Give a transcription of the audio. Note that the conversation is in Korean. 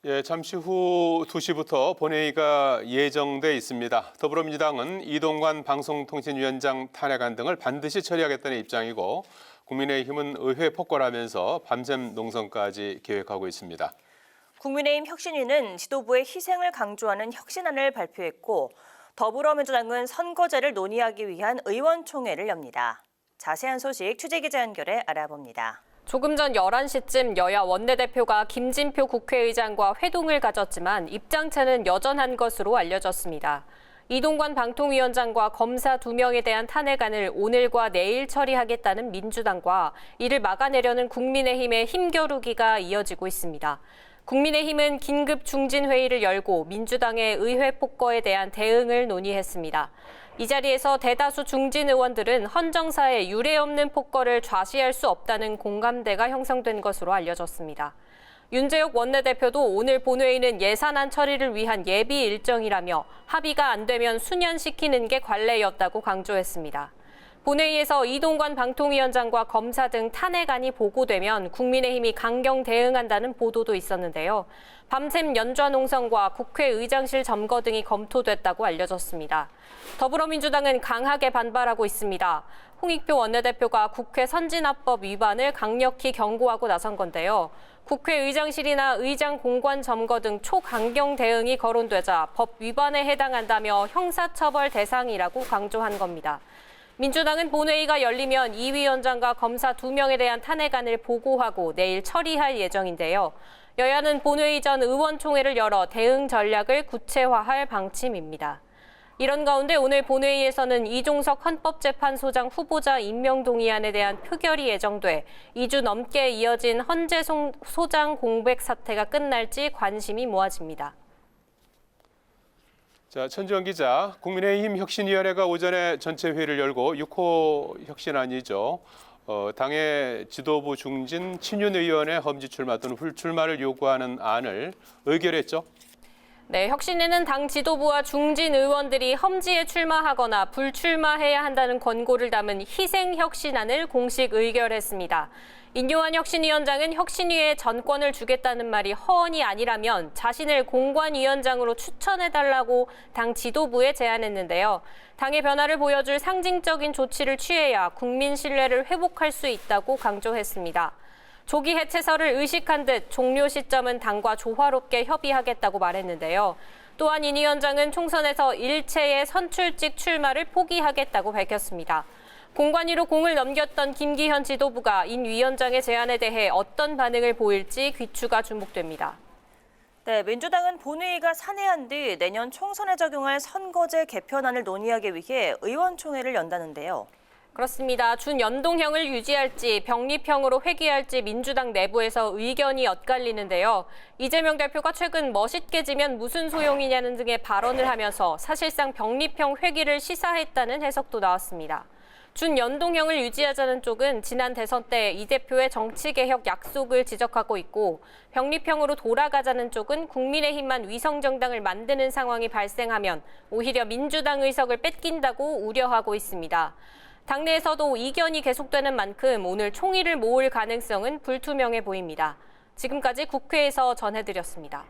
예, 잠시 후 2시부터 본회의가 예정돼 있습니다. 더불어민주당은 이동관 방송통신위원장 탄핵안 등을 반드시 처리하겠다는 입장이고 국민의힘은 의회 폭거하면서 밤샘 농성까지 계획하고 있습니다. 국민의힘 혁신위는 지도부의 희생을 강조하는 혁신안을 발표했고 더불어민주당은 선거제를 논의하기 위한 의원총회를 엽니다. 자세한 소식 취재기자 연결해 알아봅니다. 조금 전 11시쯤 여야 원내대표가 김진표 국회의장과 회동을 가졌지만 입장차는 여전한 것으로 알려졌습니다. 이동관 방통위원장과 검사 2명에 대한 탄핵안을 오늘과 내일 처리하겠다는 민주당과 이를 막아내려는 국민의힘의 힘겨루기가 이어지고 있습니다. 국민의힘은 긴급 중진회의를 열고 민주당의 의회 폭거에 대한 대응을 논의했습니다. 이 자리에서 대다수 중진 의원들은 헌정사의 유례없는 폭거를 좌시할 수 없다는 공감대가 형성된 것으로 알려졌습니다. 윤재욱 원내대표도 오늘 본회의는 예산안 처리를 위한 예비 일정이라며 합의가 안 되면 수년시키는 게 관례였다고 강조했습니다. 본회의에서 이동관 방통위원장과 검사 등 탄핵안이 보고되면 국민의힘이 강경 대응한다는 보도도 있었는데요. 밤샘 연좌 농성과 국회의장실 점거 등이 검토됐다고 알려졌습니다. 더불어민주당은 강하게 반발하고 있습니다. 홍익표 원내대표가 국회 선진화법 위반을 강력히 경고하고 나선 건데요. 국회의장실이나 의장 공관 점거 등 초강경 대응이 거론되자 법 위반에 해당한다며 형사처벌 대상이라고 강조한 겁니다. 민주당은 본회의가 열리면 이 위원장과 검사 2명에 대한 탄핵안을 보고하고 내일 처리할 예정인데요. 여야는 본회의 전 의원총회를 열어 대응 전략을 구체화할 방침입니다. 이런 가운데 오늘 본회의에서는 이종석 헌법재판소장 후보자 임명 동의안에 대한 표결이 예정돼 2주 넘게 이어진 헌재송 소장 공백 사태가 끝날지 관심이 모아집니다. 자, 천지원 기자, 국민의힘 혁신위원회가 오전에 전체 회의를 열고 6호 혁신안이죠. 당의 지도부 중진 친윤의원의 험지 출마 또는 불출마를 요구하는 안을 의결했죠. 네, 혁신위는 당 지도부와 중진 의원들이 험지에 출마하거나 불출마해야 한다는 권고를 담은 희생혁신안을 공식 의결했습니다. 인요한 혁신위원장은 혁신위에 전권을 주겠다는 말이 허언이 아니라면 자신을 공관위원장으로 추천해달라고 당 지도부에 제안했는데요. 당의 변화를 보여줄 상징적인 조치를 취해야 국민 신뢰를 회복할 수 있다고 강조했습니다. 조기 해체설을 의식한 듯 종료 시점은 당과 조화롭게 협의하겠다고 말했는데요. 또한 인 위원장은 총선에서 일체의 선출직 출마를 포기하겠다고 밝혔습니다. 공관위로 공을 넘겼던 김기현 지도부가 인 위원장의 제안에 대해 어떤 반응을 보일지 귀추가 주목됩니다. 네, 민주당은 본회의가 산회한 뒤 내년 총선에 적용할 선거제 개편안을 논의하기 위해 의원총회를 연다는데요. 그렇습니다. 준연동형을 유지할지 병립형으로 회귀할지 민주당 내부에서 의견이 엇갈리는데요. 이재명 대표가 최근 멋있게 지면 무슨 소용이냐는 등의 발언을 하면서 사실상 병립형 회귀를 시사했다는 해석도 나왔습니다. 준연동형을 유지하자는 쪽은 지난 대선 때 이 대표의 정치개혁 약속을 지적하고 있고 병립형으로 돌아가자는 쪽은 국민의힘만 위성정당을 만드는 상황이 발생하면 오히려 민주당 의석을 뺏긴다고 우려하고 있습니다. 당내에서도 이견이 계속되는 만큼 오늘 총의를 모을 가능성은 불투명해 보입니다. 지금까지 국회에서 전해드렸습니다.